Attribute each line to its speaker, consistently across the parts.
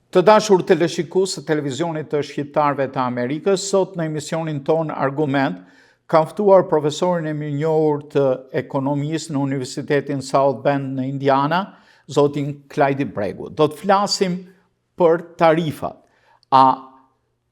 Speaker 1: Të dashur teleshikues të televizionit të Shqiptarëve të Amerikës, sot në emisionin ton Argument, kam ftuar profesorin e mirënjohur të ekonomisë në Universitetin South Bend në Indiana, zotin Klajdi Bregu. Do të flasim për tarifat. A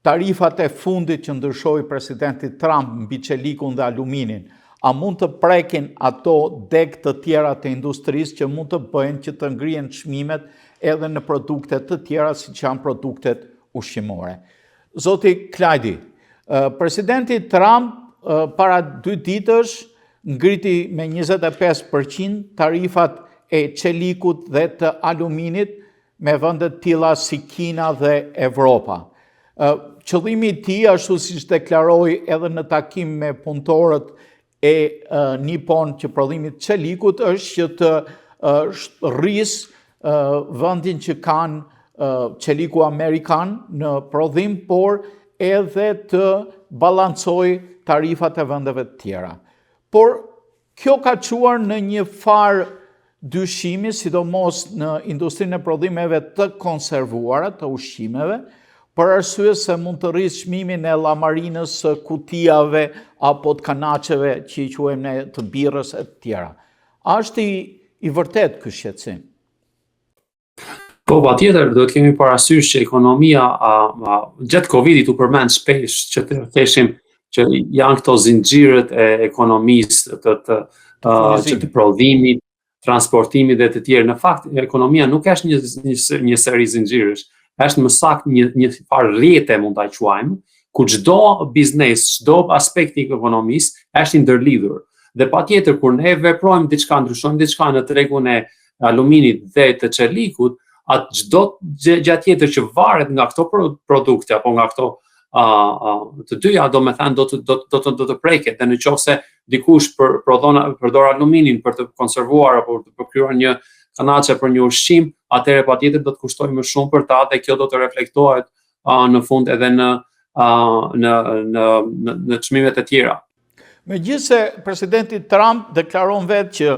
Speaker 1: tarifat e fundit që ndryshoi presidenti Trump mbi çelikun dhe aluminin, a mund të prekin ato deg të tjera të industrisë që mund të bëjnë që të ngrihen çmimet edhe në produkte të tjera si që janë produktet ushqimore. Zoti Klajdi, presidenti Trump para 2 ditësh ngriti me 25% tarifat e çelikut dhe të aluminit me vende të tilla si Kina dhe Evropa. Qëllimi i tij, ashtu siç deklaroi edhe në takim me punëtorët e Nippon që prodhimit çelikut, është që të rrisë vendin që kanë çeliku amerikan në prodhim, por edhe të balancoj tarifat e vendeve të tjera. Por kjo ka çuar në një farë dyshimi, sidomos në industrinë e prodhimeve të konservuara, të ushqimeve, për arsye se mund të rrisë çmimin e llamarinës, së kutijave apo të kanaçeve që i quajmë ne të birrës e të tjera. A është i vërtet ky shqetësim?
Speaker 2: Po, patjetër, do të kemi parasysh që ekonomia gjatë Covidit u përmend shpesh që të theshim që janë këto zinxhirët e ekonomisë që të prodhimit, transportimit dhe të tjerë. Në fakt, ekonomia nuk është një seri zinxhirësh, është më saktë një farë rrjete, mund ta quajmë, ku çdo biznes, çdo aspekt i ekonomisë është i ndërlidhur. Dhe patjetër kur ne veprojmë diçka, ndryshojmë diçka në tregun e aluminit dhe të çelikut, atë çdo gjë tjetër që varet nga këto produkte apo nga këto të dyja, do të preket. Dhe nëse dikush përdor aluminin për të konservuar apo për të krijuar një kanaçe për një ushqim, atëherë patjetër do të kushtoj më shumë për ta dhe kjo do të reflektohet në fund edhe në çmimet e tjera.
Speaker 1: Megjithse presidenti Trump deklaron vetë që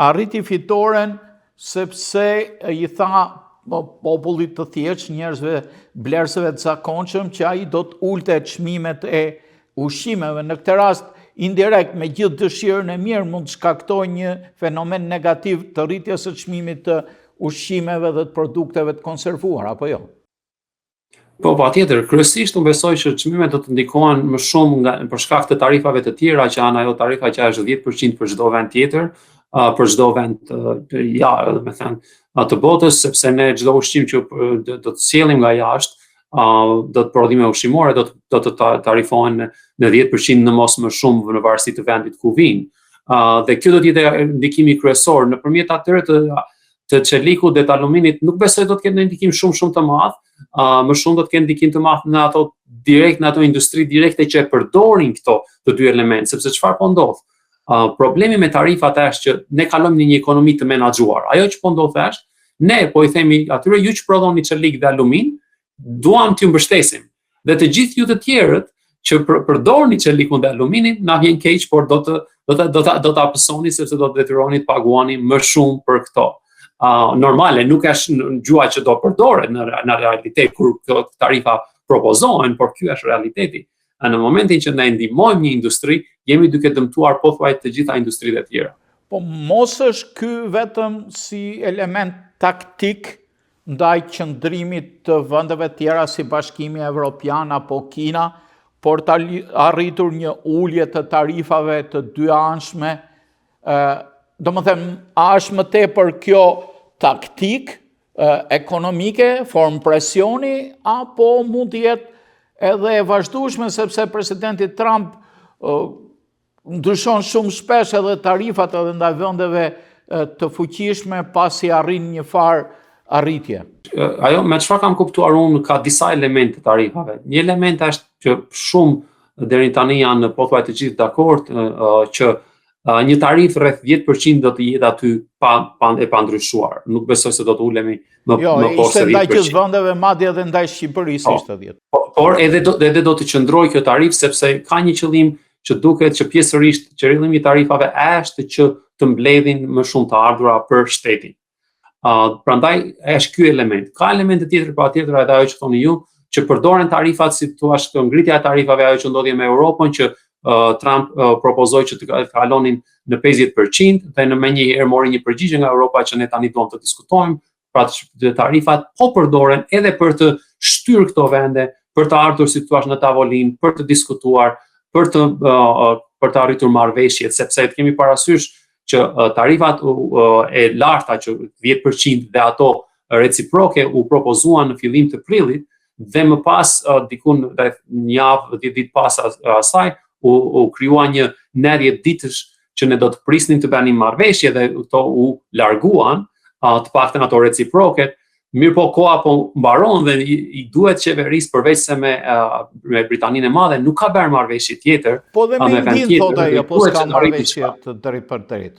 Speaker 1: arriti fitoren sepse i tha popullit të thjeshtë, njerëzve blerësve të zakonshëm, që ai do të ulte çmimet e ushqimeve. Në këtë rast, indirekt, me gjithë dëshirën e mirë, mund të shkaktojë një fenomen negativ të rritjes së çmimit të ushqimeve dhe të produkteve të konservuara, apo jo?
Speaker 2: Po, patjetër, kryesisht unë besoj që çmimet do të ndikohen më shumë për shkak të tarifave të tjera, që janë ajo tarifa që është 10% për çdo vend tjetër, për çdo vend të botës, sepse ne çdo ushqim që do të sjellim nga jashtë, do të prodhime ushqimore do të tarifohen në 10% në mos më shumë në varësi të vendit ku vinë. Dhe kjo do të jetë ndikimi kryesor. Nëpërmjet atyre të çelikut dhe të aluminit nuk besoj do të ketë një ndikim shumë të madh, më shumë do të ketë ndikim të madh në ato industri direkte që e përdorin këto të dy elementë, sepse çfarë po ndodh? Problemi me tarifat është që ne kalojmë në një ekonomi të menaxhuar. Ajo që po ndodh është, ne po i themi atyre ju që prodhoni çelik dhe alumin, duam t'ju mbështesim. Dhe të gjithë ju të tjerët që përdorni çelikun dhe aluminin, na vjen keq, por do ta hapësoni sepse do të detyroni të paguani më shumë për këto. Normale, nuk është gjua që do përdoret në realitet kur tarifa propozohen, por ky është realiteti. Në momentin që ne ndihmojmë një industri, jemi duke dëmtuar pothuajse të gjitha industritë e tjera.
Speaker 1: Po mos është ky vetëm si element taktik ndaj qëndrimit të vendeve tjera si Bashkimi Evropian apo Kina, por të arritur një ulje të tarifave të dyanshme. Domethënë, a është më tepër kjo taktik ekonomike, form presioni, apo mund të jetë edhe e vazhdueshme, sepse presidenti Trump ndryshon shumë shpesh edhe tarifat edhe ndaj vendeve të fuqishme pasi arrin një farë arritje.
Speaker 2: Ajo, me çfarë kam kuptuar unë, ka disa elemente tarifave. Një element është që shumë deri tani janë pothuajse të gjithë dakord që një tarif rreth 10% do të jetë aty pa ndryshuar. Nuk besoj se do të ulemi më poshtë 10%.
Speaker 1: Ishte ndaj gjithë vendeve, madje edhe ndaj Shqipërisë ishte 10%.
Speaker 2: Por edhe do të qëndrojë kjo tarif sepse ka një qëllim që duket që pjesërisht qëllimi i tarifave është që të mbledhin më shumë të ardhura për shtetin. Prandaj është ky element. Ka elemente tjetër, patjetër edhe ajo që thoni ju, që përdoren tarifat si thua ngritja e tarifave, ajo që ndodhi me Europën, që Trump propozoi që të kalonin në 50% dhe në menjëherë mori një përgjigje nga Europa që ne tani duam të diskutojmë. Pra tarifat po përdoren edhe për të shtyrë këto vende, për të ardhur si thua në tavolinë, për të diskutuar, për të arritur marrëveshjet, sepse kemi parasysh që tarifat e larta që 10% dhe ato reciproke u propozuan në fillim të prillit dhe më pas dikun rreth një javë 10 ditë pas asaj u krijua një 90 ditësh që ne do të prisnim të bënim marrëveshje dhe këto u larguan, të paktën ato reciproket. Mirë po koha po mbaron dhe i duhet qeverisë përveç se me Britaninë e Madhe nuk ka bërë marrëveshje tjetër.
Speaker 1: Po dhe me Indinë thotë ajo, po s'ka marrëveshje të drejt për drejt.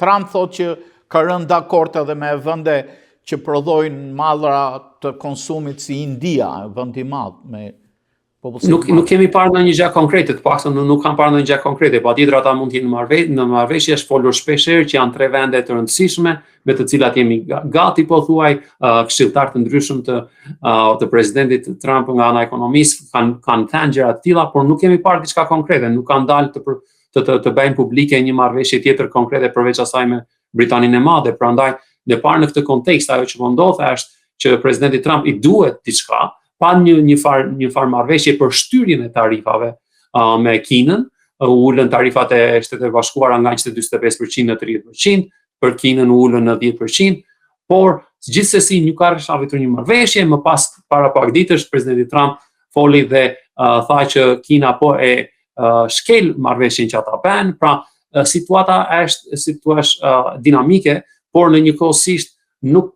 Speaker 1: Trump thotë që ka rënë dakord edhe me vende që prodhojnë mallra të konsumit si India, vend i madh me
Speaker 2: Nuk kemi parë ndonjë gjë konkrete, të paktën nuk kam parë ndonjë gjë konkrete, patjetër ata mund të jenë në marrëveshje, është folur shpeshherë që janë 3 vende të rëndësishme me të cilat jemi gati po thuaj, këshilltar të ndryshëm të presidentit Trump nga ana ekonomisë kanë thënë gjëra të tilla, por nuk kemi parë diçka konkrete, nuk kanë dalë të bëjnë publike një marrëveshje tjetër konkrete përveç asaj me Britaninë e Madhe. Prandaj, ne parë në këtë kontekst ajo që po ndodh është që presidenti Trump i duhet diçka, pa një farë marrëveshje për shtyrjen e tarifave me Kinën, ulën tarifat e Shtetet Bashkuara nga 25% në 30%, për Kinën ulën në 10%, por gjithsesi nuk ka arritur një marrëveshje. Më pas para pak ditësh presidenti Trump foli dhe tha që Kina po e shkel marrëveshjen që ata bën, pra situata është si thua dinamike, por në njëkohësisht nuk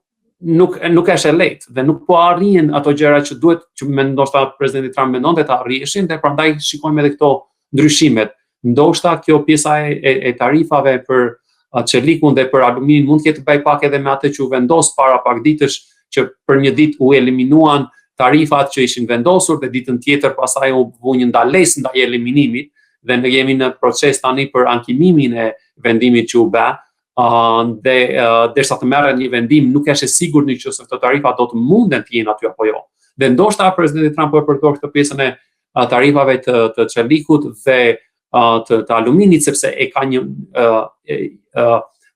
Speaker 2: është e lehtë dhe nuk po arrihen ato gjëra që duhet që ndoshta presidenti Trump mendonte të arriheshin dhe prandaj shikojmë edhe këto ndryshimet. Ndoshta kjo pjesa e tarifave për çelikun dhe për aluminin mund të ketë bëj pak edhe me atë që u vendos para pak ditësh, që për një ditë u eliminuan tarifat që ishin vendosur dhe ditën tjetër pastaj u bë një ndalesë ndaj eliminimit dhe ne jemi në proces tani për ankimimin e vendimit që u bë. Dhe derisa të merret një vendim nuk është e sigurt nëse këto tarifa do të munden të jenë aty apo jo. Dhe ndoshta presidenti Trump po e përdor këtë pjesën e tarifave të çelikut dhe të aluminit sepse e ka një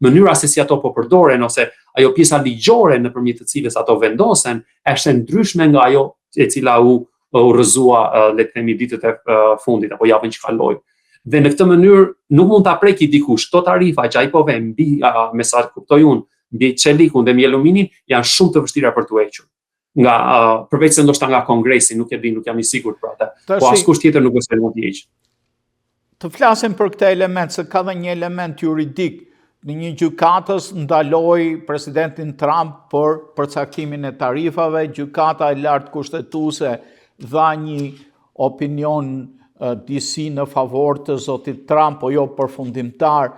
Speaker 2: mënyra se si ato po përdoren ose ajo pjesa ligjore nëpërmjet të cilës ato vendosen është e ndryshme nga ajo e cila u rrëzua le të themi ditët e fundit apo javën që kaloi. Dhe në këtë mënyrë nuk mund ta preki dikush këto tarifa që ai po vë mbi me sa kuptoj unë, mbi çelikun dhe mbi aluminin janë shumë të vështira për t'u hequr. Nga përveç se ndoshta nga Kongresi, nuk e di, nuk jam i sigurt për atë. Po askush tjetër nuk është mund t'i heqë.
Speaker 1: Të flasim për këtë element, se ka dhe një element juridik. Në një gjykatës ndaloi presidentin Trump për përcaktimin e tarifave, gjykata e lartë kushtetuese dha një opinion disi në favor të zotit Trump, o jo përfundimtar.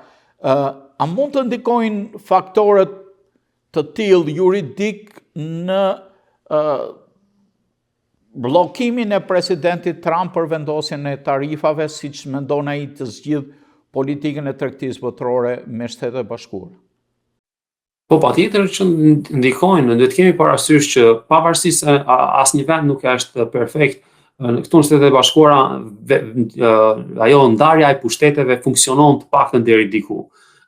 Speaker 1: A mund të ndikojnë faktorët të tillë juridik në bllokimin e presidentit Trump për vendosjen e tarifave, siç mendon ai të zgjidh politikën e tregtisë botërore me Shtetet e Bashkuara?
Speaker 2: Po patjetër që ndikojnë, duhet kemi parasysh që pavarësisht se asnjë vend nuk është perfekt, këtu në Shtetet e Bashkuara ajo ndarja e pushteteve funksionon të paktën deri diku.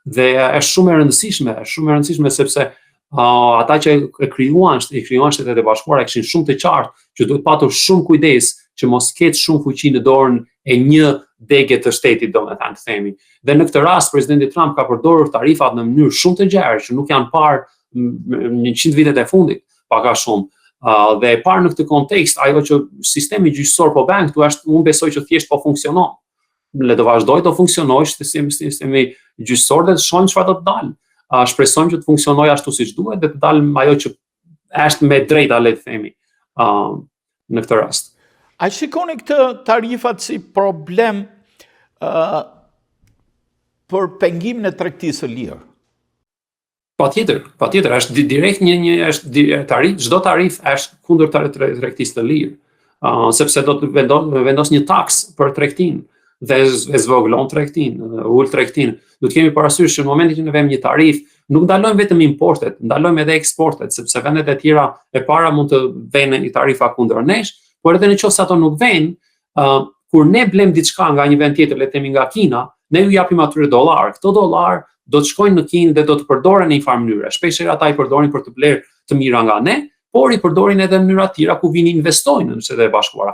Speaker 2: Dhe është shumë e rëndësishme sepse ata që e krijuan Shtetet e Bashkuara kishin shumë të qartë që duhet patur shumë kujdes që mos ketë shumë fuqi në dorën e një dege të shtetit, domethënë të themi. Dhe në këtë rast presidenti Trump ka përdorur tarifat në mënyrë shumë të gjerë që nuk janë parë në 100 vitet e fundit, pak a shumë. Dhe e parë në këtë kontekst, ajo që sistemi gjyqësor po bën këtu është, unë besoj që thjesht po funksionon. Le të vazhdoj të funksionojë sistemi gjyqësor dhe të shohim çfarë do të dalë. Shpresojmë që të funksionojë ashtu siç duhet dhe të dalë ajo që është me drejta, le të themi, në këtë rast.
Speaker 1: A shikoni këtë tarifat si problem për pengimin e tregtisë së lirë?
Speaker 2: Patjetër, është direkt është tarif, çdo tarif është kundër tregtisë të lirë, sepse do të vendos një taks për tregtinë dhe e zvoglon tregtinë, ul tregtinë. Do të kemi parasysh që në momentin që ne vëmë një tarif, nuk ndalojmë vetëm importet, ndalojmë edhe eksportet, sepse vendet e tjera e para mund të vënë një tarifa kundër nesh, por edhe nëse ato nuk vënë, kur ne blem diçka nga një vend tjetër, le të themi nga Kina, ne ju japim atyre dollar. Këto dollar do të shkojnë në Kinë dhe do të përdoren në një farë mënyre. Shpeshherë ata i përdorin për të blerë të mira nga ne, por i përdorin edhe në mënyra të tjera ku vinin investojnë në Shtetet e Bashkuara.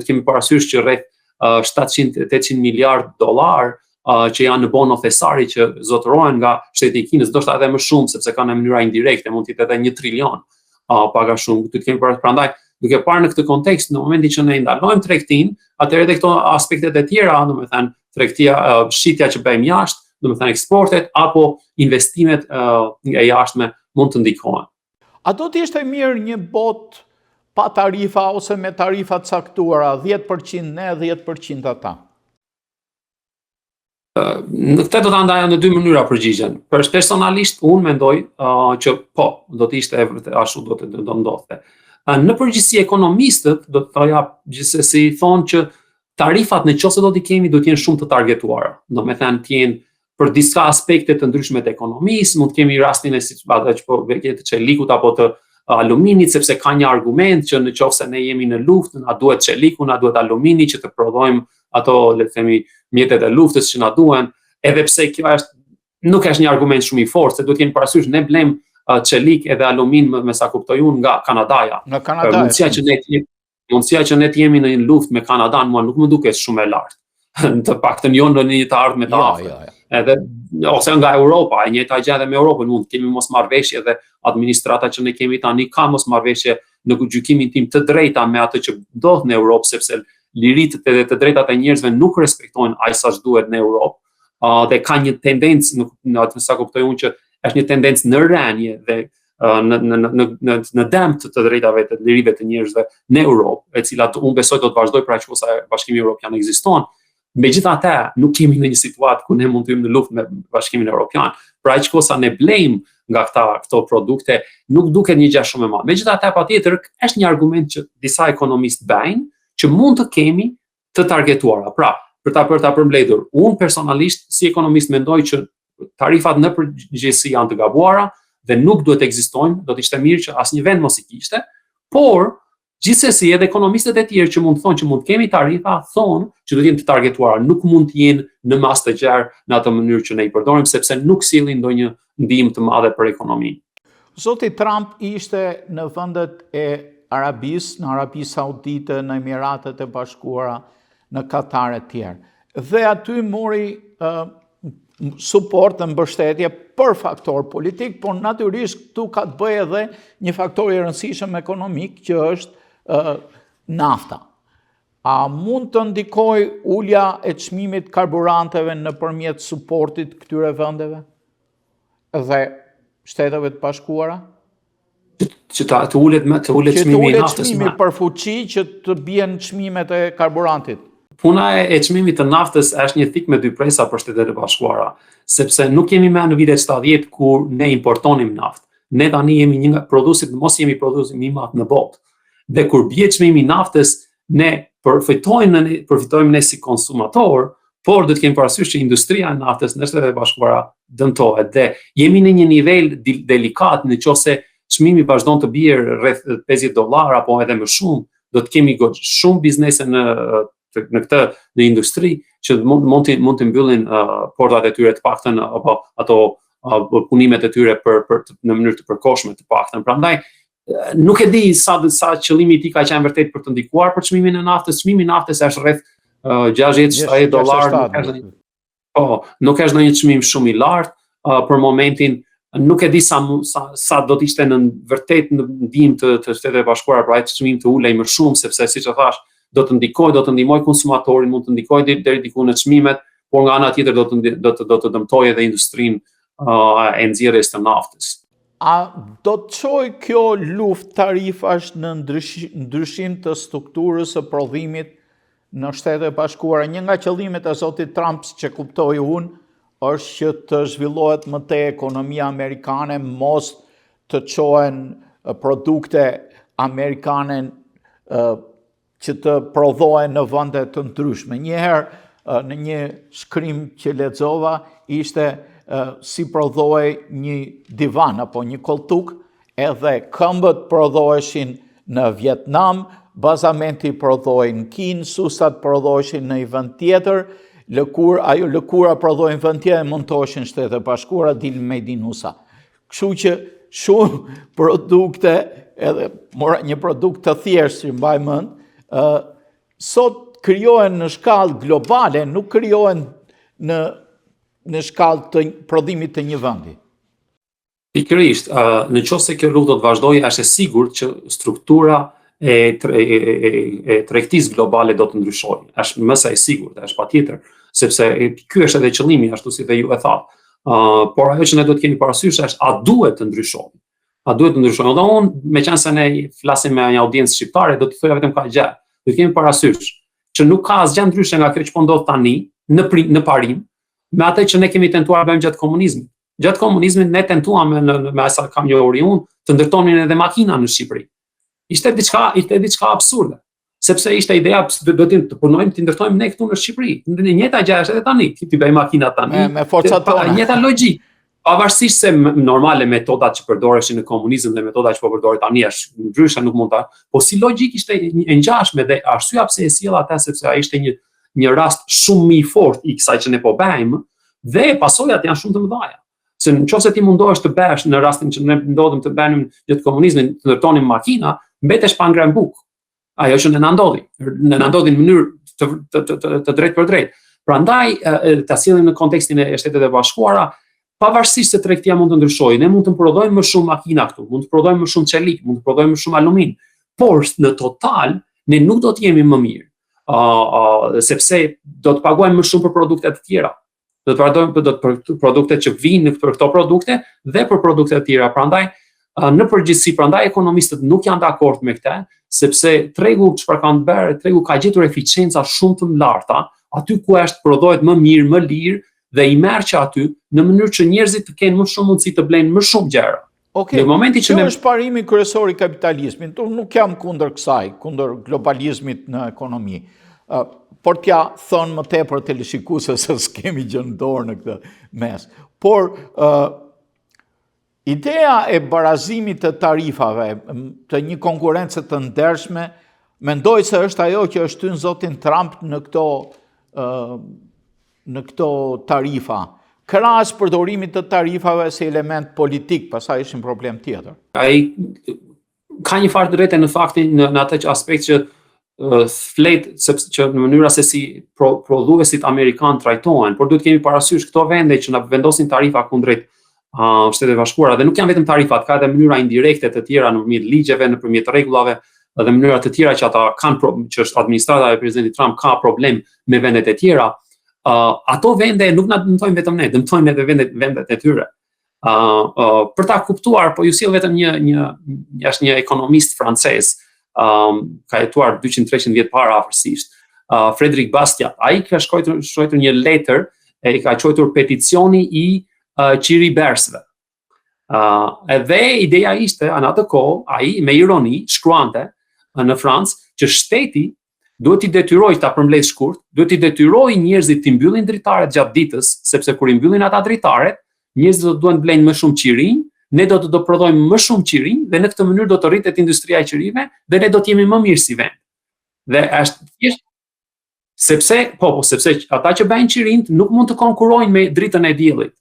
Speaker 2: Kemi parasysh që rreth 700-800 miliard dollar që janë në bono thesari që zotërohen nga Shteti i Kinës, ndoshta edhe më shumë sepse kanë në mënyra indirekte, mund të jetë edhe 1 trilion paga shumë. Këtë kemi parasysh, prandaj duke parë në këtë kontekst, në momentin që ne ndalojmë tregtinë, atëherë edhe këto aspektet e tjera, domethënë tregtia, shitja që bëjmë jashtë, domethënë eksportet apo investimet e jashtme mund të ndikojnë.
Speaker 1: A do të ishte mirë një botë pa tarifa ose me tarifa të caktuara, 10% ne, 10% ata?
Speaker 2: Në këtë do ta ndaja në dy mënyra përgjigjen. Personalisht unë mendoj që po, do të ishte ashtu do ndodhte. Në përgjithësi ekonomistët do të thoja gjithsesi thonë që tarifat nëse do t'i kemi do të jenë shumë të targetuara. Domethënë të jenë për disa aspekte të ndryshme të ekonomisë, mund të kemi rastin e që po të çelikut apo të aluminit, sepse ka një argument që nëse ne jemi në luftë, na duhet çeliku, na duhet alumini që të prodhojmë ato, le të themi, mjetet e luftës që na duhen, edhe pse kjo nuk është një argument shumë i fortë, se duhet të jeni parasysh ne blem çelik edhe alumin me sa kuptoj unë nga Kanadaja.
Speaker 1: Nga Kanadaja.
Speaker 2: Mundësia që ne të jemi në një luftë me Kanadan mua nuk më duket shumë e lartë. Të paktën jo në një të ardhme të aftë. Edhe ose nga Europa, e njëjta gjë edhe me Europën, mund kemi mosmarrveshje dhe administrata që ne kemi tani ka mosmarrveshje në gjykimin tim të drejta me atë që ndodh në Europë, sepse liritë dhe të drejtat e njerëzve nuk respektojnë aq sa duhet në Europë. Dhe ka një tendencë në atë sa kuptoj unë që është një tendencë në rënje dhe në dëmt të drejtave të lirive të njerëzve në Europë, e cila unë besoj do të vazhdoj pra që sa Bashkimi Evropian ekziston. Megjithatë, nuk kemi në një situatë ku ne mund të jemi në luftë me Bashkimin Evropian. Pra që sa ne blejmë nga këto produkte, nuk duket një gjë shumë e madhe. Megjithatë, patjetër është një argument që disa ekonomistë bëjnë që mund të kemi të targetuara. Pra, për ta përmbledhur, unë personalisht si ekonomist mendoj që tarifat në përgjithësi janë të gabuara dhe nuk duhet të ekzistojnë, do të ishte mirë që asnjë vend mos i kishte, por gjithsesi edhe ekonomistët e tjerë që mund të thonë që mund të kemi tarifa, thonë që do të jenë të targetuara, nuk mund të jenë në masë të gjerë në atë mënyrë që ne i përdorim, sepse nuk sillin ndonjë ndihmë të madhe për ekonominë.
Speaker 1: Zoti Trump ishte në vendet e Arabisë, në Arabi Saudite, në Emiratet e Bashkuara, në Katar e tjerë. Dhe aty mori suport dhe mbështetje për faktor politik, por natyrisht këtu ka të bëjë edhe një faktor i rëndësishëm ekonomik që është nafta. A mund të ndikoj ulja e çmimit karburanteve nëpërmjet suportit këtyre vendeve dhe Shteteve të Bashkuara?
Speaker 2: Që të ulet çmimi i naftës.
Speaker 1: Çmimi për fuqi që të bien çmimet e karburantit.
Speaker 2: Puna e çmimit të naftës është një thik me dy presa për Shtetet e Bashkuara, sepse nuk jemi më në vitet 70 kur ne importonim naftë. Ne tani jemi një nga prodhuesit, mos jemi prodhuesi më i madh në botë. Dhe kur bie çmimi i naftës, ne përfitojmë ne si konsumator, por do të kemi parasysh që industria e naftës në Shtetet e Bashkuara dëmtohet dhe jemi në një nivel delikat nëse çmimi vazhdon të bie rreth $50 apo edhe më shumë, do të kemi shumë biznese në industri që mund të mbyllin portat e tyre të paktën apo ato punimet e tyre në mënyrë të përkohshme të paktën. Prandaj nuk e di sa qëllimi i tij ka qenë vërtet për të ndikuar për çmimin e naftës. Çmimi i naftës është rreth $60-70. Po, nuk është ndonjë çmim shumë i lartë për momentin. Nuk e di sa do të ishte në vërtet në ndihmë të Shteteve e Bashkuara për atë çmim të ulej më shumë, sepse siç e thash, do të ndihmoj konsumatorin, mund të ndikojë deri diku në çmimet, por nga ana tjetër do të dëmtojë edhe industrinë e nxjerrjes të naftës.
Speaker 1: A do të çojë kjo luftë tarifash në ndryshim të strukturës së prodhimit në Shtetet e Bashkuara? Një nga qëllimet e zotit Trump, që kuptoj unë, është që të zhvillohet më tej ekonomia amerikane, mos të çohen produkte amerikane që të prodhohen në vende të ndryshme. Njëherë në një shkrim që lexova ishte si prodhoi një divan apo një koltuk, edhe këmbët prodhoheshin në Vietnam, bazamenti prodhoi në Kinë, susat prodhoheshin në një vend tjetër, lëkura prodhoi në vend tjetër, montoheshin në Shtetet e Bashkuara, dilin made in USA. Kështu që shumë produkte, edhe mora një produkt të thjeshtë që mbaj mend, sot krijohen në shkallë globale, nuk krijohen në shkallë të prodhimit të një vendi.
Speaker 2: Pikërisht, në qoftë se kjo rrugë do të vazhdojë, është e sigurt që struktura e tregtisë globale do të ndryshojë. Është më së sigurt, është patjetër, sepse ky është edhe qëllimi, ashtu si dhe ju e thatë. Por ajo që ne do të kemi parasysh është a duhet të ndryshojë. A duhet të ndryshojë. Dhe unë, meqense se ne flasim me një audiencë shqiptare, do të thoja vetëm ka gjë. Do të kemi parasysh që nuk ka asgjë ndryshe nga kjo që po ndodh tani në parim, me atë që ne kemi tentuar bëjmë gjatë komunizmit. Gjatë komunizmit ne tentuam me asa kam njohuri unë të ndërtonin edhe makina në Shqipëri. Ishte diçka absurde, sepse ishte ideja të punojmë të ndërtojmë ne këtu në Shqipëri. Në njëjta gjë është edhe tani, ti bëj makina tani.
Speaker 1: Me forcat tona.
Speaker 2: Njëjta logjik. Pavarësisht se normale metodat që përdoreshin në komunizëm dhe metodat që po përdoret tani është ndryshe, nuk mund ta, po si logjik ishte e ngjashme dhe arsyeja pse e sjell atë sepse ai ishte një rast shumë më i fortë i kësaj që ne po bëjmë dhe pasojat janë shumë të mëdha. Se nëse ti mundohesh të bësh në rastin që ne ndodhim të bënim gjatë komunizmit, të ndërtonim makina, mbetesh pa ngrënë bukë. Ajo që ne na ndodhi. Ne na ndodhi në mënyrë të drejtë për drejtë. Prandaj ta sjellim në kontekstin e Shtetet e Bashkuara, pavarësisht se tregtia mund të ndryshojë, ne mund të prodhojmë më shumë makina këtu, mund të prodhojmë më shumë çelik, mund të prodhojmë më shumë alumin, por në total ne nuk do të jemi më mirë, sepse do të paguajmë më shumë për produkte të tjera. Do të paguajmë për produktet që vijnë për këto produkte dhe për produkte të tjera. Prandaj në përgjithësi, prandaj ekonomistët nuk janë dakord me këtë, sepse tregu çfarë kanë bërë, tregu ka gjetur eficienca shumë të larta, aty ku është prodhohet më mirë, më lirë, dhe i merr që aty në mënyrë që njerëzit të kenë më shumë mundësi të blejnë më shumë gjëra.
Speaker 1: Okej. Në momentin që është parimi kryesor i kapitalizmit, unë nuk jam kundër kësaj, kundër globalizmit në ekonomi. Por t'ja thonë më tepër teleshikuesve se s'kemi gjë në dorë në këtë mes. Por ideja e barazimit të tarifave, të një konkurrence të ndershme, mendoj se është ajo që është hyrë zotin Trump në këto tarifa. Krahas përdorimit të tarifave si element politik, pastaj është një problem tjetër.
Speaker 2: Ai ka një farë drejtë në faktin në atë aspekt që flet sepse që në mënyra se si prodhuesit amerikan trajtohen, por duhet kemi parasysh këto vende që na vendosin tarifa kundrejt Shtetet e Bashkuara dhe nuk janë vetëm tarifat, ka edhe mënyra indirekte të tjera nëpërmjet ligjeve, nëpërmjet rregullave dhe mënyra të tjera që ata kanë që është administrata e presidentit Trump ka problem me vendet e tjera. Ato vende nuk na dëmtojnë vetëm ne, dëmtojnë edhe vendet e tyre. Për ta kuptuar, po ju sjell vetëm një ekonomist francez, ka jetuar 200-300 vjet para afërsisht, Frédéric Bastiat. Ai ka shkruar një letër, e ka quajtur peticioni i qiribersëve. Edhe ideja ishte në atë kohë, ai me ironi shkruante në Francë që shteti duhet t'i detyrojë ta përmbledhë shkurt, duhet t'i detyrojë njerëzit të mbyllin dritaret gjatë ditës, sepse kur i mbyllin ata dritaret, njerëzit do të duan të blejnë më shumë qirinj, ne do të prodhojmë më shumë qirinj dhe në këtë mënyrë do të rritet industria e qirive dhe ne do të jemi më mirë si vend. Dhe është thjesht sepse ata që bëjnë qirinj nuk mund të konkurrojnë me dritën e diellit,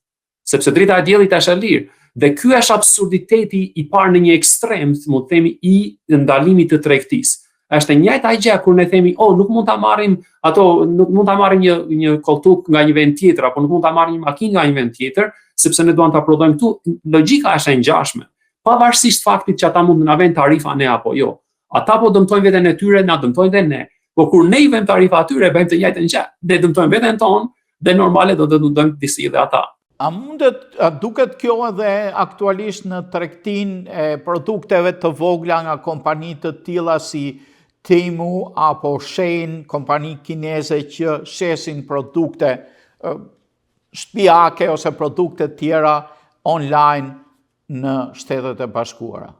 Speaker 2: sepse drita e diellit është e lirë. Dhe ky është absurditeti i parë në një ekstrem, mund të themi, i ndalimit të tregtisë. Është e njëjta gjë kur ne themi, nuk mund ta marrim nuk mund ta marrim një koltuk nga një vend tjetër apo nuk mund ta marrim një makinë nga një vend tjetër, sepse ne duam ta prodhojmë këtu. Logjika është e ngjashme. Pavarësisht faktit që ata mund të na vënë tarifa ne apo jo. Ata po dëmtojnë veten e tyre, na dëmtojnë dhe ne. Po kur ne i vëmë tarifa atyre, bëjmë të njëjtën gjë. Ne dëmtojmë veten tonë dhe normale do të dëmtojmë disi dhe ata.
Speaker 1: A duket kjo edhe aktualisht në tregtinë e produkteve të vogla nga kompani të tilla si Temu apo Shein, kompani kineze që shesin produkte shtëpiake ose produkte tjera online në Shtetet e Bashkuara?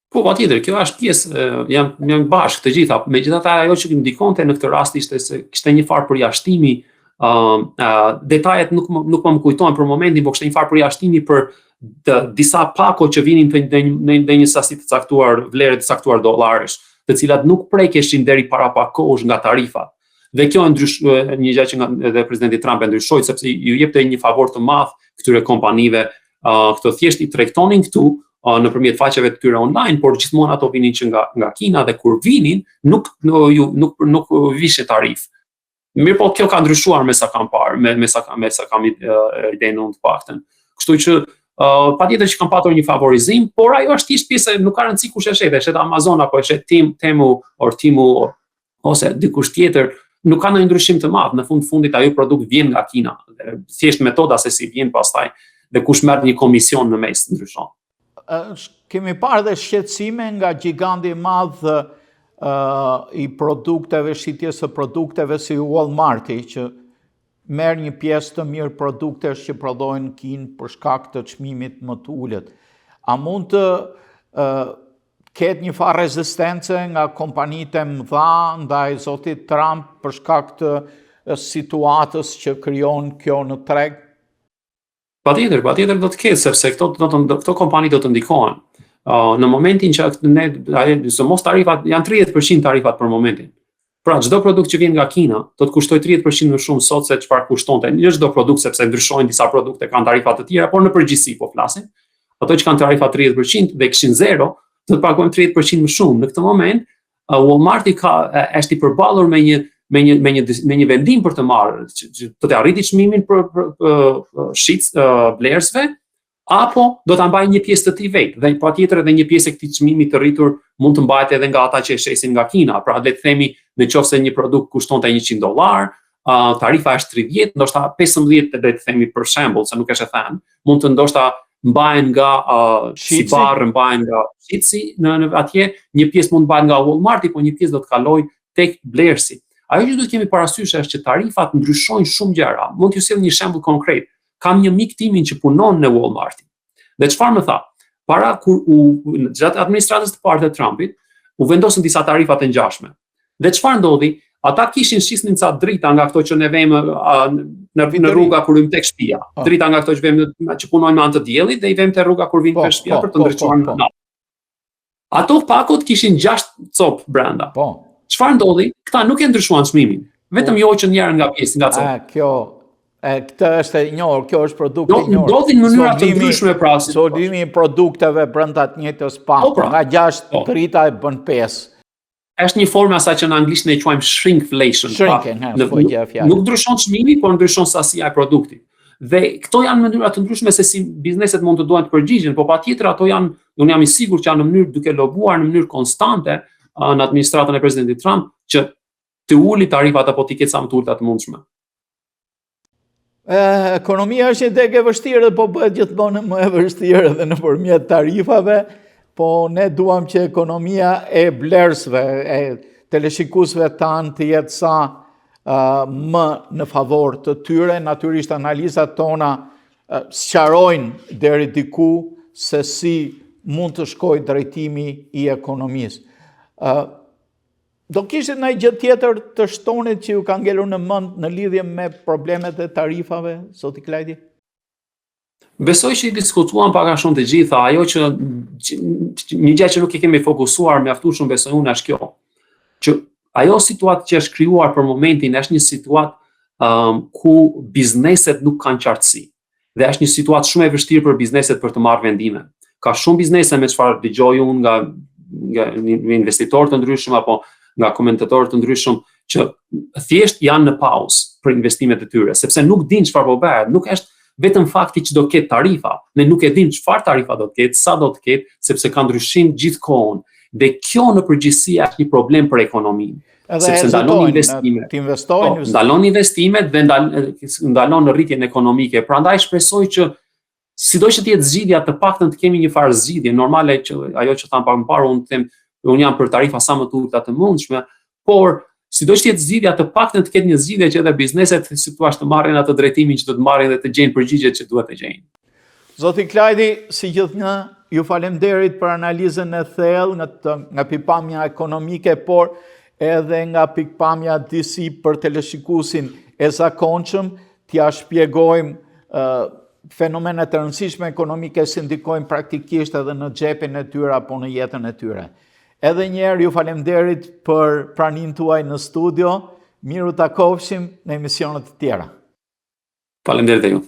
Speaker 2: Po, patjetër, kjo është pjesë, janë bashkë të gjitha. Megjithatë, ajo që më ndikonte në këtë rast ishte se kishte një farë përjashtimi Detajet nuk më kujtojnë për momentin, por kishte një farë përjashtimi për disa pako që vinin në një sasi të caktuar, vlerë të caktuar dollarësh, të cilat nuk prekeshin deri para pak kohësh nga tarifat. Dhe kjo një gjë që edhe presidenti Trump e ndryshoi, sepse ju jepte një favor të madh këtyre kompanive, këto thjesht i tregtonin këtu nëpërmjet faqeve të tyre online, por gjithmonë ato vinin që nga Kina dhe kur vinin nuk vishin tarifë. Mirë po kjo ka ndryshuar me sa kam parë, me sa kam idenë unë të paktën. Kështu që patjetër që kam patur një favorizim, por ajo është thjesht pjesë, nuk ka rëndësi kush e shet Amazon apo e shet Temu ose dikush tjetër, nuk ka ndonjë ndryshim të madh. Në fundit ajo produkt vjen nga Kina. Thjesht metoda se si vjen pastaj dhe kush merr një komision në mes ndryshon.
Speaker 1: Kemi parë dhe shqetësime nga giganti i madh i produkteve, shitjes së produkteve si Walmarti, që merr një pjesë të mirë produktesh që prodhohen në Kinë për shkak të çmimit më të ulët. A mund të ketë një farë rezistence nga kompanitë e mëdha ndaj zotit Trump për shkak të situatës që krijon kjo në treg?
Speaker 2: Patjetër do të ketë, sepse këto kompani do të ndikohen. Në momentin që mos tarifat janë 30% tarifat për momentin. Pra çdo produkt që vjen nga Kina do të kushtoj 30% më shumë sot se çfarë kushtonte. Jo çdo produkt, sepse ndryshojnë disa produkte kanë tarifa të tjera, por në përgjithësi po flasim. Ato që kanë tarifa 30% dhe kishin 0, do të pagojnë 30% më shumë. Në këtë moment Walmarti është i përballur me një vendim për të marrë, të të arriti çmimin për vlerësve, apo do ta mbajnë një pjesë të tij vetë, dhe patjetër edhe një pjesë e këtij çmimi të rritur mund të mbahet edhe nga ata që e shesin nga Kina. Pra le të themi, nëse një produkt kushtonte $100, tarifa është 30, ndoshta 15 le të themi për shembull, se nuk është e thënë, mund të ndoshta mbahen nga Sibar, mbahen nga Shitsi, në atje një pjesë mund mbahet nga Walmarti, po një pjesë do të kalojë tek vlerësi. Ajo që duhet kemi parasysh është që tarifat ndryshojnë shumë gjëra. Mund t'ju sjell një shembull konkret. Kam një mik timin që punon në Walmarti. Dhe çfarë më tha? Para kur gjatë administratës të parë të Trumpit, u vendosën disa tarifa të ngjashme. Dhe çfarë ndodhi? Ata shisnin ca drita nga këto që ne vëmë në rruga kur hym tek shtëpia. Drita nga këto që vëmë që punojnë me anë të diellit dhe i vëmë te rruga kur vim tek shtëpia për të ndriçuar në natë. Ato pakot kishin 6 copë brenda. Çfarë ndodhi? Këta nuk e ndryshuan çmimin. Vetëm joqën një herë nga pjesë nga copë.
Speaker 1: Këtë është e njohur, kjo është produkt e njohur.
Speaker 2: Ndodhin në mënyra të ndryshme pra.
Speaker 1: Soldimi i produkteve brenda të njëjtës pakë, nga 6 drita e bën 5.
Speaker 2: Është një formë asaj që në anglisht ne e quajmë shrinkflation. Nuk ndryshon çmimi, por ndryshon sasia e produktit. Dhe këto janë mënyra të ndryshme se si bizneset mund të duan të përgjigjen, por patjetër ato janë, unë jam i sigurt që janë në mënyrë duke lobuar në mënyrë konstante në administratën e presidentit Trump që të uli tarifat apo të ketë sa më të ulta të mundshme.
Speaker 1: Ekonomia është një degë e vështirë, po bëhet gjithmonë më e vështirë edhe nëpërmjet tarifave, po ne duam që ekonomia e vlerësve, e teleshikuesve tanë të jetë sa më në favor të tyre. Natyrisht analizat tona sqarojnë deri diku se si mund të shkojë drejtimi i ekonomisë. Do kishte ndonjë gjë tjetër të shtonit që ju ka ngelur në mend në lidhje me problemet e tarifave, zoti Klajdi?
Speaker 2: Besoj që i diskutuan pak a shumë të gjitha. Ajo që një gjë që nuk e kemi fokusuar mjaftueshëm besoj unë është kjo. Që ajo situatë që është krijuar për momentin është një situatë ku bizneset nuk kanë qartësi. Dhe është një situatë shumë e vështirë për bizneset për të marrë vendime. Ka shumë biznese me çfarë dëgjoj unë nga investitorë të ndryshëm apo nga komentatorë të ndryshëm që thjesht janë në pauzë për investimet e tyre, sepse nuk dinë çfarë po bëhet, nuk është vetëm fakti që do ketë tarifa, ne nuk e dimë çfarë tarifa do të ketë, sa do të ketë, sepse ka ndryshim gjithkohon. Dhe kjo në përgjithësi është një problem për ekonominë. Sepse ndalon investimet. Ndalon investimet dhe ndalon rritjen ekonomike. Prandaj shpresoj që sidoqë që të jetë zgjidhja, të paktën të kemi një farë zgjidhje normale që ajo që tham pak më parë unë jam për tarifa sa më të ulta të mundshme, por sidoqë të jetë zgjidhja, të paktën të ketë një zgjidhje që edhe bizneset si thua të marrin atë drejtimin që do të marrin dhe të gjejnë përgjigjet që duhet të gjejnë.
Speaker 1: Zoti Klajdi, si gjithnjë, ju falemnderit për analizën e thellë nga pikpamja ekonomike, por edhe nga pikpamja disi për teleshikuesin e zakonshëm t'ja shpjegojmë fenomenet e rëndësishme ekonomike si ndikojnë praktikisht edhe në xhepin e tyre apo në jetën e tyre. Edhe njerë ju falemderit për praninë tuaj në studio, miru takofshim në emisionet të tjera.
Speaker 2: Faleminderit ju.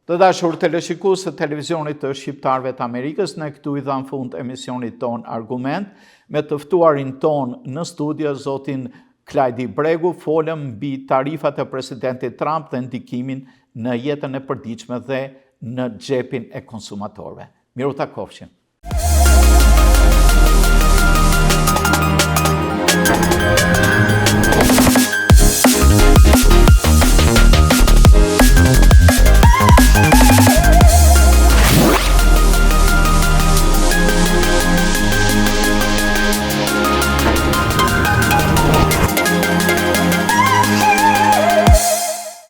Speaker 1: Të dashur teleshikues të televizionit të Shqiptarëve të Amerikës, ne këtu i dham fund emisionit ton Argument, me të ftuarin ton në studio, zotin Klajdi Bregu, folëm mbi tarifat e presidentit Trump dhe ndikimin në jetën e përditshme dhe në xhepin e konsumatorëve. Miru takofshim.